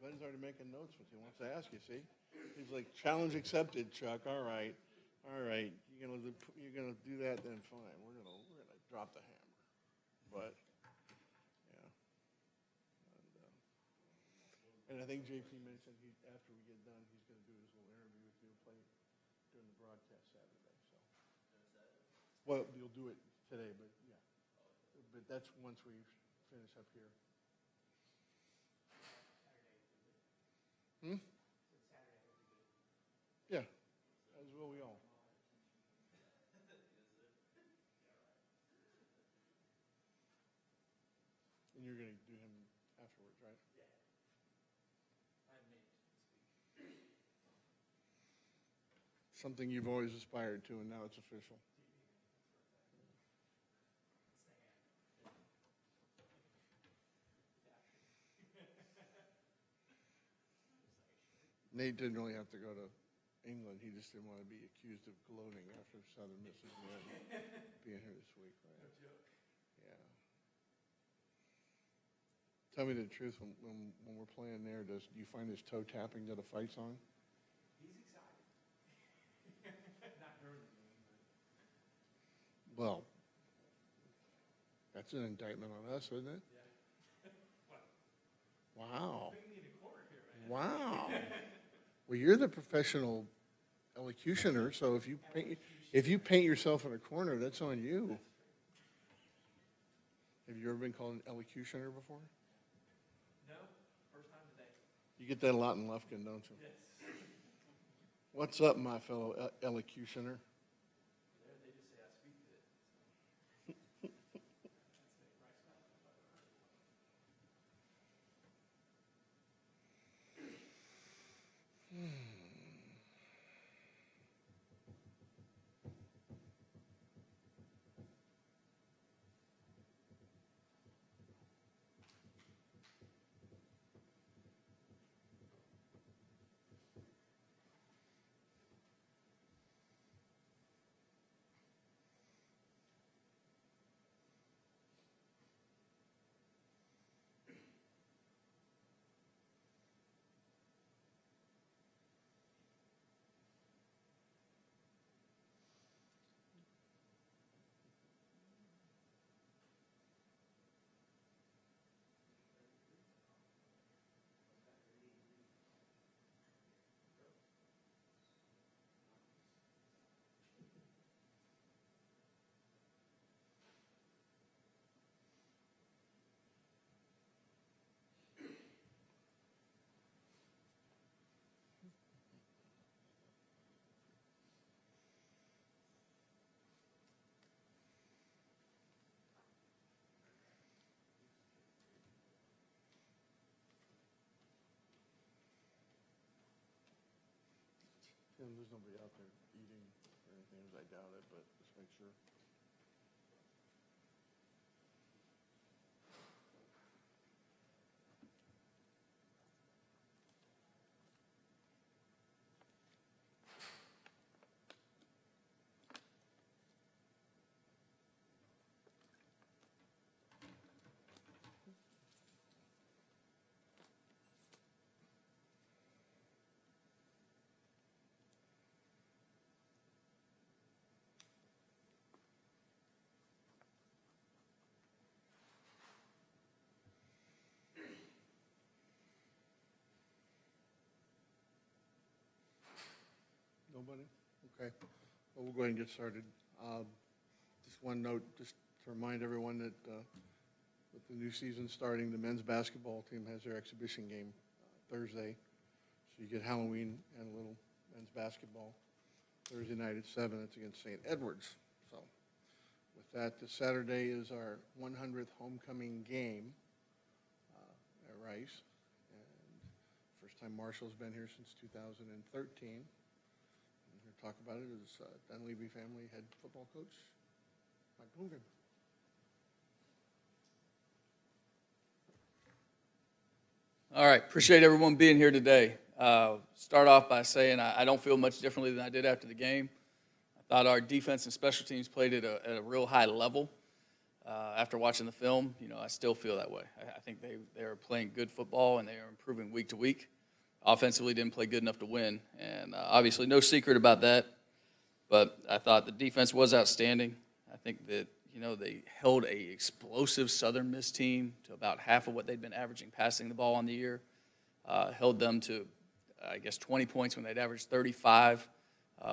Glenn's already making notes, but he wants to ask you, see? He's like, challenge accepted, Chuck, all right. All right, you're gonna do that, then fine. We're gonna drop the hammer. But, yeah. And I think JP mentioned after we get done, he's gonna do his little interview with you, play during the broadcast Saturday, so. Well, you'll do it today, but yeah. But that's once we finish up here. Hmm? Yeah, as will we all. And you're gonna do him afterwards, right? Something you've always aspired to, and now it's official. Nate didn't really have to go to England. He just didn't want to be accused of gloating after Southern Mississippi being here this week, right? Yeah. Tell me the truth. When we're playing there, do you find his toe tapping to the fight song? He's excited. Not during the game, but. Well, that's an indictment on us, isn't it? Yeah. Wow. Putting me in a corner here, man. Wow. Well, you're the professional elocutioner, so if you paint yourself in a corner, that's on you. Have you ever been called an elocutioner before? No, first time today. You get that a lot in Lufkin, don't you? Yes. What's up, my fellow elocutioner? They just say I speak to it. There's nobody out there eating or anything, as I doubt it, but just make sure. Nobody? Okay. Well, we'll go ahead and get started. Just one note, just to remind everyone that with the new season starting, the men's basketball team has their exhibition game Thursday. So you get Halloween and a little men's basketball. Thursday night at 7, it's against St. Edwards. So with that, this Saturday is our 100th homecoming game at Rice. And first time Marshall's been here since 2013. Talk about it is Dunleavy family head football coach, Mike Bloomgren. All right, appreciate everyone being here today. Start off by saying I don't feel much differently than I did after the game. I thought our defense and special teams played at a real high level. After watching the film, I still feel that way. I think they are playing good football, and they are improving week to week. Offensively, didn't play good enough to win, and obviously no secret about that. But I thought the defense was outstanding. I think that, they held a explosive Southern Miss team to about half of what they'd been averaging passing the ball on the year. Held them to, 20 points when they'd averaged 35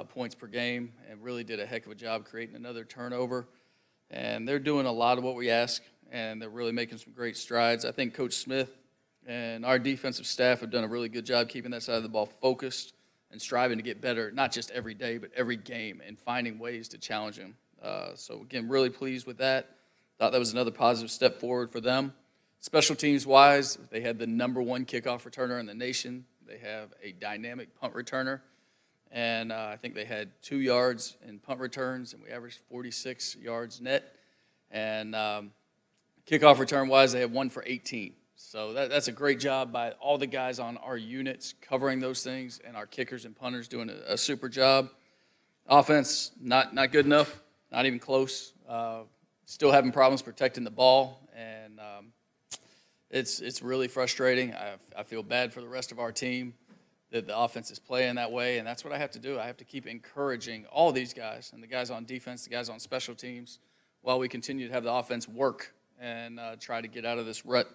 points per game, and really did a heck of a job creating another turnover. And they're doing a lot of what we ask, and they're really making some great strides. I think Coach Smith and our defensive staff have done a really good job keeping that side of the ball focused and striving to get better, not just every day, but every game, and finding ways to challenge them. So, again, really pleased with that. Thought that was another positive step forward for them. Special teams-wise, they had the #1 kickoff returner in the nation. They have a dynamic punt returner. And I think they had 2 yards in punt returns, and we averaged 46 yards net. And kickoff return-wise, they had 1 for 18. So that's a great job by all the guys on our units covering those things, and our kickers and punters doing a super job. Offense, not good enough, not even close. Still having problems protecting the ball, and it's really frustrating. I feel bad for the rest of our team that the offense is playing that way, and that's what I have to do. I have to keep encouraging all these guys, and the guys on defense, the guys on special teams, while we continue to have the offense work and try to get out of this rut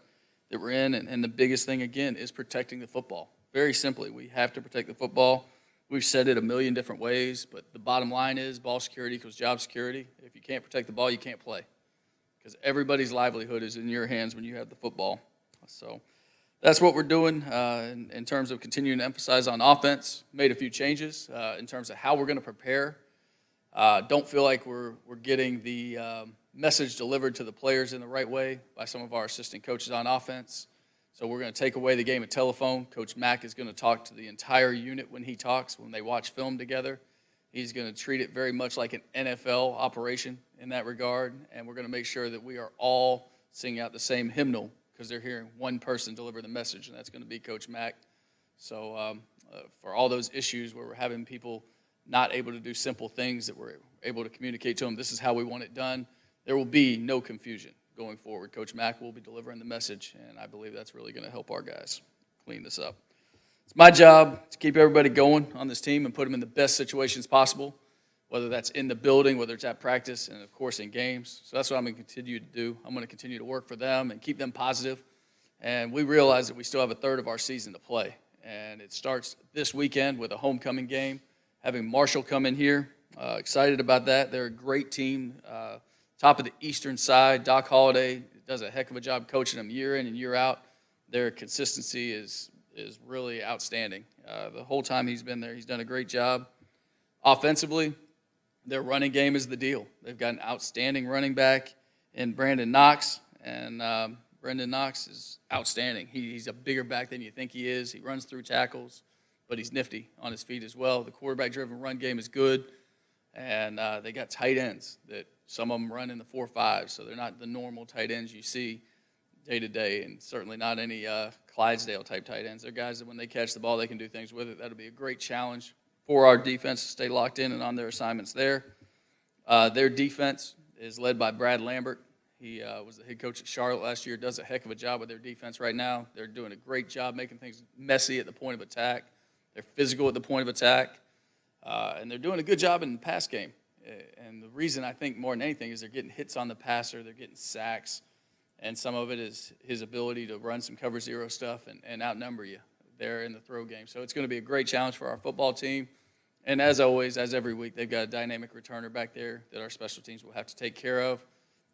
that we're in. And the biggest thing, again, is protecting the football. Very simply, we have to protect the football. We've said it a million different ways, but the bottom line is ball security equals job security. If you can't protect the ball, you can't play, because everybody's livelihood is in your hands when you have the football. So that's what we're doing in terms of continuing to emphasize on offense. Made a few changes in terms of how we're going to prepare. Don't feel like we're getting the message delivered to the players in the right way by some of our assistant coaches on offense. So we're going to take away the game of telephone. Coach Mack is going to talk to the entire unit when he talks, when they watch film together. He's going to treat it very much like an NFL operation in that regard, and we're going to make sure that we are all singing out the same hymnal, because they're hearing one person deliver the message, and that's going to be Coach Mack. So for all those issues where we're having people not able to do simple things that we're able to communicate to them, this is how we want it done, there will be no confusion going forward. Coach Mack will be delivering the message, and I believe that's really going to help our guys clean this up. It's my job to keep everybody going on this team and put them in the best situations possible, whether that's in the building, whether it's at practice, and, of course, in games. So that's what I'm going to continue to do. I'm going to continue to work for them and keep them positive. And we realize that we still have a third of our season to play. And it starts this weekend with a homecoming game, having Marshall come in here. Excited about that. They're a great team. Top of the eastern side, Doc Holliday does a heck of a job coaching them year in and year out. Their consistency is really outstanding. The whole time he's been there, he's done a great job. Offensively, their running game is the deal. They've got an outstanding running back in Brandon Knox, and Brandon Knox is outstanding. He's a bigger back than you think he is. He runs through tackles, but he's nifty on his feet as well. The quarterback-driven run game is good, and they got tight ends that some of them run in the 4.5, so they're not the normal tight ends you see day to day, and certainly not any Clydesdale-type tight ends. They're guys that when they catch the ball, they can do things with it. That'll be a great challenge for our defense to stay locked in and on their assignments there. Their defense is led by Brad Lambert. He was the head coach at Charlotte last year, does a heck of a job with their defense right now. They're doing a great job making things messy at the point of attack. They're physical at the point of attack, and they're doing a good job in the pass game. And the reason I think more than anything is they're getting hits on the passer, they're getting sacks, and some of it is his ability to run some cover zero stuff and outnumber you there in the throw game. So it's going to be a great challenge for our football team. And as always, as every week, they've got a dynamic returner back there that our special teams will have to take care of.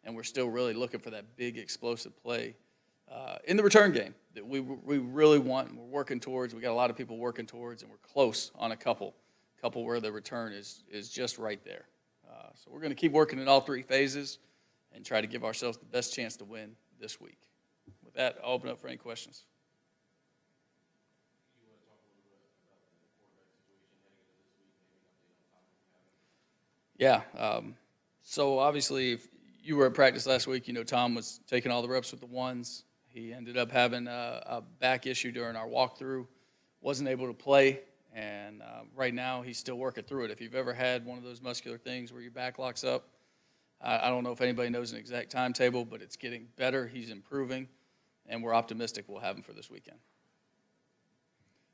And we're still really looking for that big explosive play in the return game that we really want and we're working towards. We got a lot of people working towards, and we're close on a couple where the return is just right there. So we're going to keep working in all three phases and try to give ourselves the best chance to win this week. With that, I'll open up for any questions. Yeah. So obviously, if you were at practice last week, Tom was taking all the reps with the ones. He ended up having a back issue during our walkthrough, wasn't able to play, and right now he's still working through it. If you've ever had one of those muscular things where your back locks up, I don't know if anybody knows an exact timetable, but it's getting better. He's improving, and we're optimistic we'll have him for this weekend.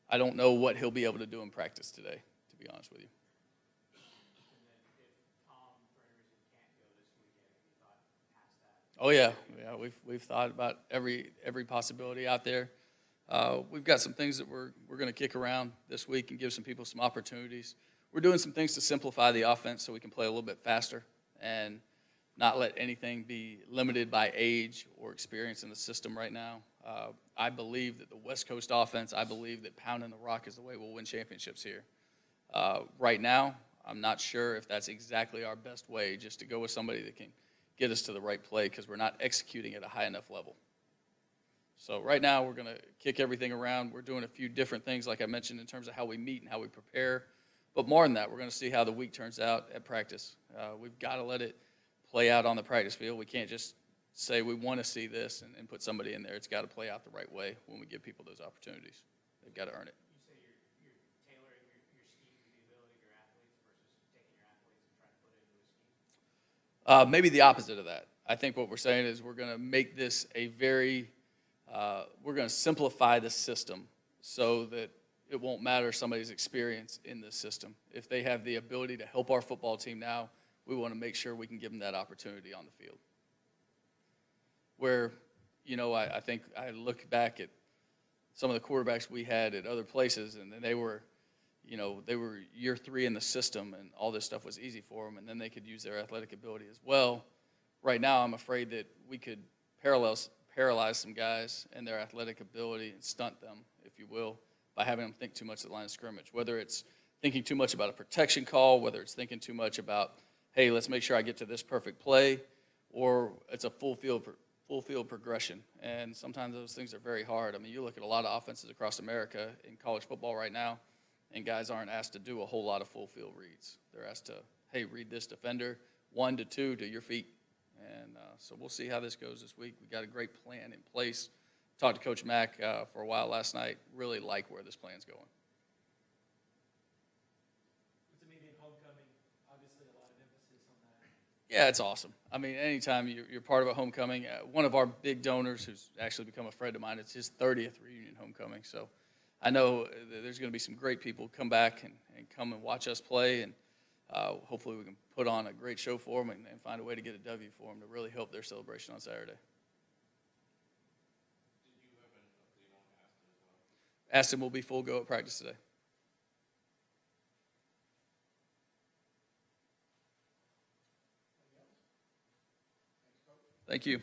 I don't know what he'll be able to do in practice today, to be honest with you. And then if Tom, for any reason, can't go this weekend, have you thought past that? Oh yeah. We've thought about every possibility out there. We've got some things that we're going to kick around this week and give some people some opportunities. We're doing some things to simplify the offense so we can play a little bit faster and not let anything be limited by age or experience in the system right now. I believe that the West Coast offense, I believe that pounding the rock is the way we'll win championships here. Right now, I'm not sure if that's exactly our best way, just to go with somebody that can get us to the right play, because we're not executing at a high enough level. So right now, we're going to kick everything around. We're doing a few different things, like I mentioned, in terms of how we meet and how we prepare. But more than that, we're going to see how the week turns out at practice. We've got to let it play out on the practice field. We can't just say we want to see this and put somebody in there. It's got to play out the right way when we give people those opportunities. They've got to earn it. You say you're tailoring your scheme to the ability of your athletes versus taking your athletes and trying to put it into a scheme? Maybe the opposite of that. I think what we're saying is we're going to make this we're going to simplify the system so that it won't matter somebody's experience in this system. If they have the ability to help our football team now, we want to make sure we can give them that opportunity on the field. Where, I think I look back at some of the quarterbacks we had at other places, and they were year 3 in the system, and all this stuff was easy for them, and then they could use their athletic ability as well. Right now, I'm afraid that we could paralyze some guys and their athletic ability and stunt them, if you will, by having them think too much at the line of scrimmage. Whether it's thinking too much about a protection call, whether it's thinking too much about, hey, let's make sure I get to this perfect play, or it's a full field progression. And sometimes those things are very hard. I mean, you look at a lot of offenses across America in college football right now, and guys aren't asked to do a whole lot of full field reads. They're asked to, hey, read this defender, 1 to 2 to your feet. And so we'll see how this goes this week. We got a great plan in place. Talked to Coach Mack for a while last night. Really like where this plan's going. With the meeting homecoming, obviously a lot of emphasis on that. Yeah, it's awesome. I mean, anytime you're part of a homecoming, one of our big donors who's actually become a friend of mine, it's his 30th reunion homecoming. So I know there's going to be some great people come back and come and watch us play, and hopefully we can put on a great show for them and find a way to get a W for them to really help their celebration on Saturday. Did you have an update on Aston as well? Aston will be full go at practice today. Thank you.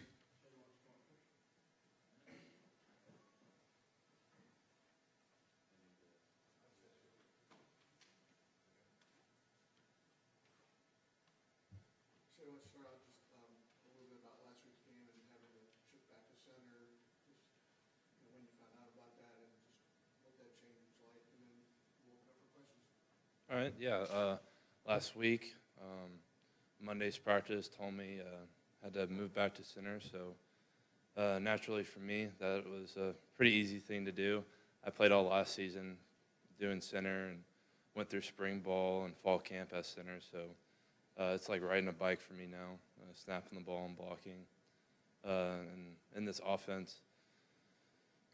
So let's start out just a little bit about last week's game and having to shift back to center, just when you found out about that and just what that change was like, and then we'll open up for questions. All right, yeah. Last week, Monday's practice told me had to move back to center, so naturally for me, that was a pretty easy thing to do. I played all last season doing center and went through spring ball and fall camp as center, so it's like riding a bike for me now, snapping the ball and blocking. And in this offense,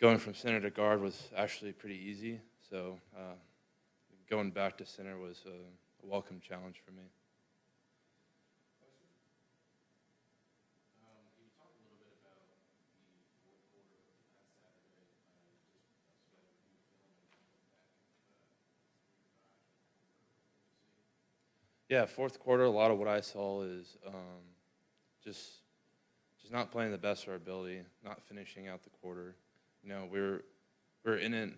going from center to guard was actually pretty easy, so going back to center was a welcome challenge for me. You talked a little bit about the fourth quarter last Saturday, just like you film and kind of look back at Yeah, fourth quarter, a lot of what I saw is just not playing the best of our ability, not finishing out the quarter. We're in it,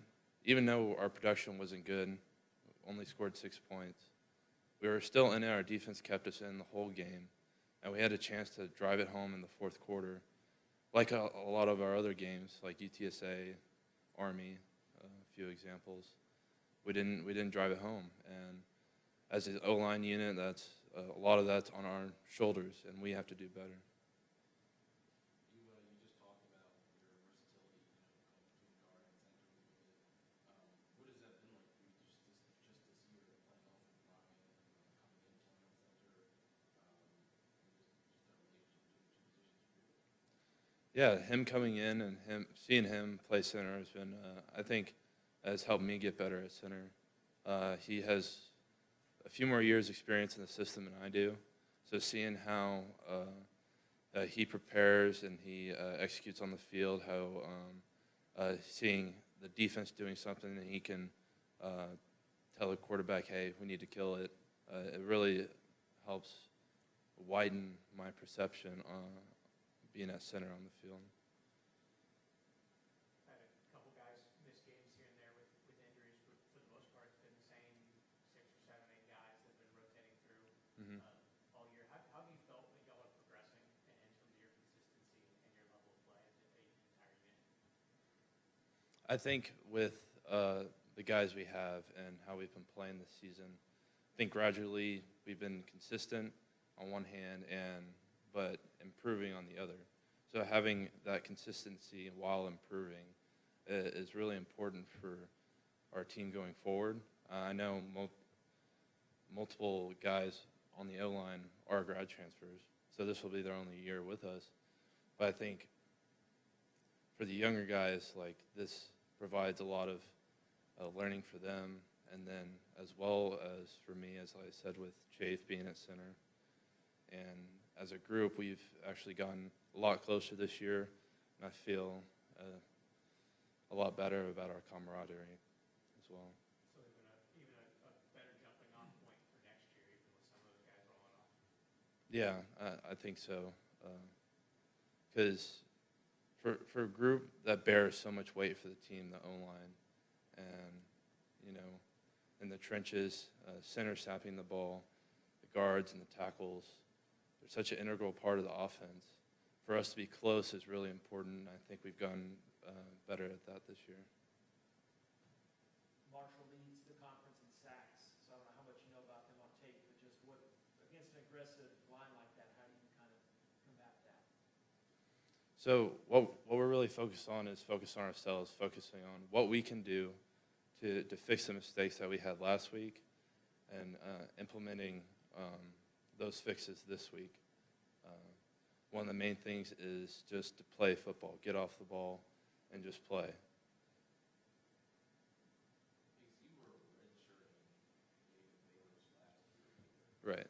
even though our production wasn't good, only scored 6 points. We were still in it. Our defense kept us in the whole game, and we had a chance to drive it home in the fourth quarter, like a lot of our other games, like UTSA, Army, a few examples. We didn't drive it home, and as an O-line unit, that's a lot of that's on our shoulders, and we have to do better. You just talked about your versatility, between guard and center a little bit. What has that been like for you just this year, playing off of Ryan, coming in playing on center? Yeah, him coming in and seeing him play center has been, I think, has helped me get better at center. He has a few more years experience in the system than I do, so seeing how he prepares and he executes on the field, how seeing the defense doing something and he can tell the quarterback, hey, we need to kill it. It really helps widen my perception being at center on the field. Had a couple guys miss games here and there with injuries, but for the most part, it's been the same 6 or 7, 8 guys that have been rotating through Mhm. all year. How have you felt that y'all are progressing in terms of your consistency and your level of play as an entire unit? I think with the guys we have and how we've been playing this season, I think gradually we've been consistent on one hand but improving on the other. So having that consistency while improving is really important for our team going forward. I know multiple guys on the O-line are grad transfers, so this will be their only year with us. But I think for the younger guys, like, this provides a lot of learning for them, and then as well as for me, as I said, with Chafe being at center. And as a group, we've actually gotten a lot closer this year, and I feel a lot better about our camaraderie as well. So even a better jumping off point for next year, even with some of those guys rolling off? Yeah, I think so. Because for a group that bears so much weight for the team, the O-line, and, you know, in the trenches, center sapping the ball, the guards and the tackles, they're such an integral part of the offense. For us to be close is really important. I think we've gotten better at that this year. Marshall leads the conference in sacks, so I don't know how much you know about them on tape, but just what, against an aggressive line like that, how do you kind of combat that? So what we're really focused on is focusing on ourselves, focusing on what we can do to fix the mistakes that we had last week, and implementing those fixes this week. One of the main things is just to play football, get off the ball, and just play. Because you were redshirting David Baylor's last year. Right.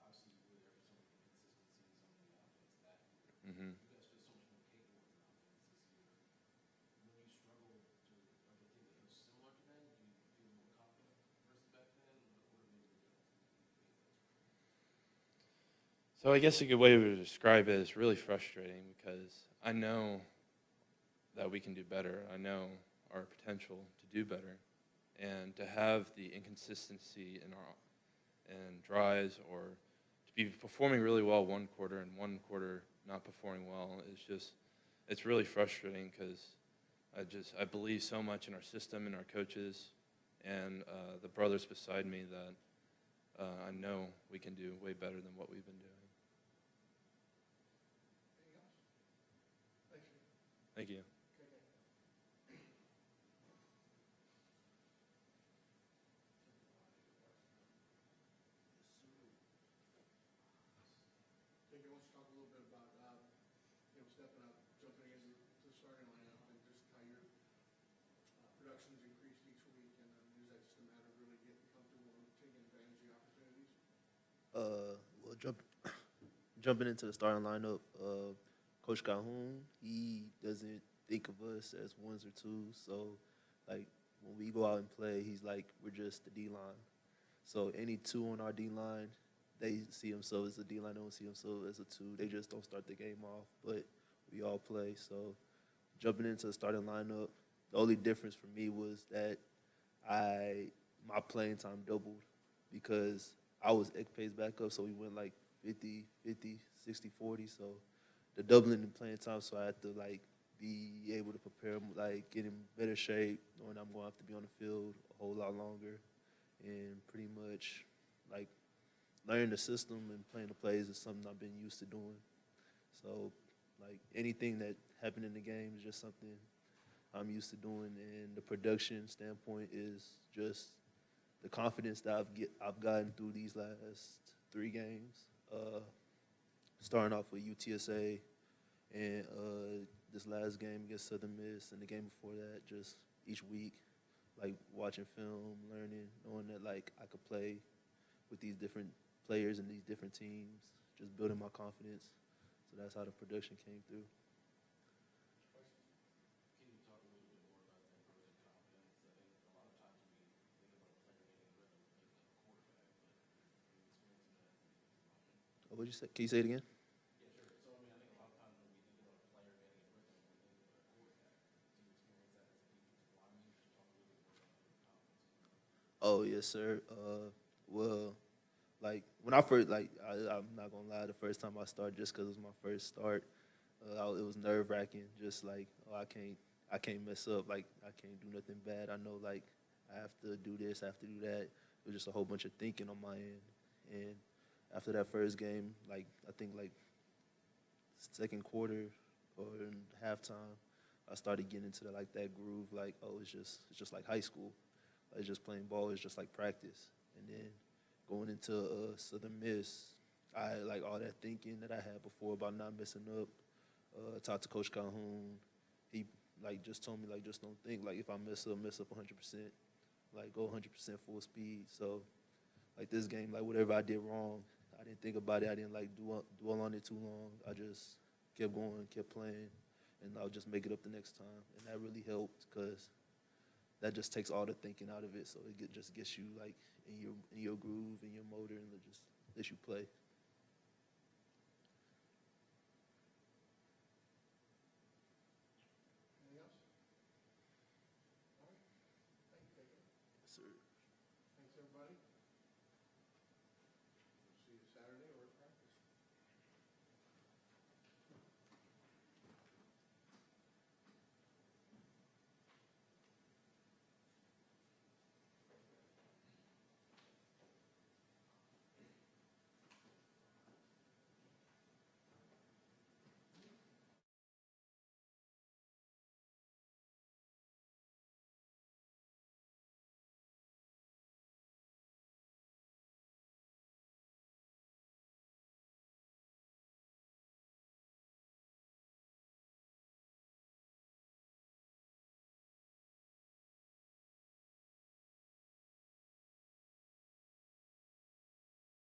Obviously, you were there for some of the inconsistencies on the offense that year. Mm-hmm. You guys feel so much more capable as an offense this year. When you struggle, are there things that feel similar to then? Do you feel more confident versus back then? What have been the differences? So I guess a good way to describe it is really frustrating, because I know that we can do better. I know our potential to do better, and to have the inconsistency in drives, or to be performing really well one quarter and one quarter not performing well, is just, it's really frustrating, because I believe so much in our system and our coaches and the brothers beside me that I know we can do way better than what we've been doing. Thank you. Jake, I want you to talk a little bit about, stepping up, jumping into the starting lineup, and just how your production's increased each week, and is that just a matter of really getting comfortable and taking advantage of the opportunities? Well, jumping into the starting lineup, Coach Calhoun, he doesn't think of us as ones or twos. So, like, when we go out and play, he's like, we're just the D-line. So any two on our D-line, they see themselves as a D-line. They don't see themselves as a two. They just don't start the game off. But we all play. So jumping into the starting lineup, the only difference for me was that my playing time doubled, because I was Ekpe's backup, so we went like 50, 60, 40. So the doubling in playing time, so I had to like be able to prepare, like get in better shape, knowing I'm going to have to be on the field a whole lot longer, and pretty much like learning the system and playing the plays is something I've been used to doing. So like anything that happened in the game is just something I'm used to doing, and the production standpoint is just the confidence that I've gotten through these last 3 games, starting off with UTSA And this last game against Southern Miss and the game before that, just each week, like watching film, learning, knowing that like I could play with these different players and these different teams, just building my confidence. So that's how the production came through. Can you talk a little bit more about that growth and confidence? I think a lot of times we think about a player getting a rhythm thinking of a quarterback, but are you experiencing that in this moment? What'd you say? Can you say it again? Yeah, sure. So, I mean, I think a lot of times when we think about a player getting a rhythm, we think about a quarterback. Do you experience that as a defensive lineman? Just talk a little bit more about your confidence. Oh yes, sir. Well, like when I first, I'm not gonna lie, the first time I started, just because it was my first start, it was nerve wracking. Just like, oh, I can't mess up. Like I can't do nothing bad. I know like I have to do this, I have to do that. It was just a whole bunch of thinking on my end. And after that first game, like I think like second quarter or in halftime, I started getting into like that groove. Like, oh, it's just like high school. It's just playing ball. It's just like practice. And then going into Southern Miss, I like all that thinking that I had before about not messing up. Talked to Coach Calhoun. He like just told me like just don't think like if I mess up 100%. Like go 100% full speed. So like this game, like whatever I did wrong, I didn't think about it. I didn't like dwell on it too long. I just kept going, kept playing, and I'll just make it up the next time. And that really helped because that just takes all the thinking out of it. So it just gets you like in your groove, in your motor, and it just lets you play. Anything else? All right. Thank you, Pedro. Yes, sir.